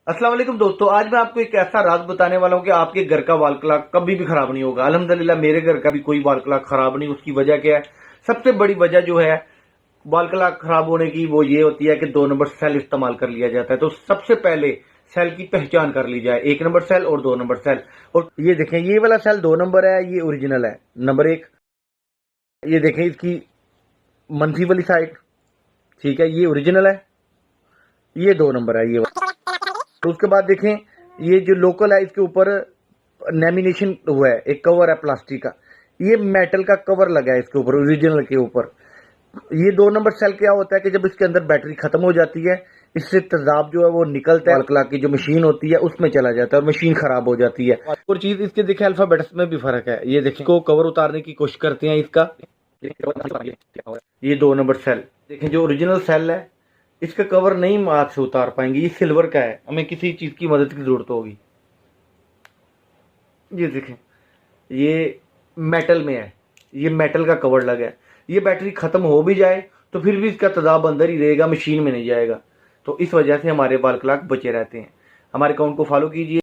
अस्सलाम वालेकुम दोस्तों, आज मैं आपको एक ऐसा राज बताने वाला हूँ कि आपके घर का वाल क्लॉक कभी भी खराब नहीं होगा। अल्हम्दुलिल्लाह मेरे घर का भी कोई वाल क्लॉक खराब नहीं। उसकी वजह क्या है? सबसे बड़ी वजह जो है वाल क्लॉक खराब होने की वो ये होती है कि 2 नंबर सेल इस्तेमाल कर लिया जाता है। तो सबसे पहले सेल की पहचान कर ली जाए, 1 नंबर सेल और 2 नंबर सेल। और ये देखें, ये वाला सेल 2 नंबर है, ये ओरिजिनल है नंबर 1। ये देखें इसकी मंथली वाली साइड, ठीक है, ये ओरिजिनल है, ये 2 नंबर है ये। तो उसके बाद देखें, ये जो लोकल है इसके ऊपर लेमिनेशन हुआ है, एक कवर है प्लास्टिक का, ये मेटल का कवर लगा है इसके ऊपर, ओरिजिनल के ऊपर। ये 2 नंबर सेल क्या होता है कि जब इसके अंदर बैटरी खत्म हो जाती है, इससे तेजाब जो है वो निकलता है, क्लॉक की जो मशीन होती है उसमें चला जाता है और मशीन खराब हो जाती है। और चीज इसके देखें, अल्फाबेट्स में भी फर्क है। ये देखें को कवर उतारने की कोशिश करते हैं इसका, ये 2 नंबर सेल देखें, जो ओरिजिनल सेल है इसका कवर नहीं हाथ से उतार पाएंगे। ये सिल्वर का है, हमें किसी चीज की मदद की जरूरत होगी। ये देखें, ये मेटल में है, ये मेटल का कवर लगा है। ये बैटरी खत्म हो भी जाए तो फिर भी इसका तेजाब अंदर ही रहेगा, मशीन में नहीं जाएगा। तो इस वजह से हमारे वाल क्लॉक बचे रहते हैं। हमारे अकाउंट को फॉलो कीजिए।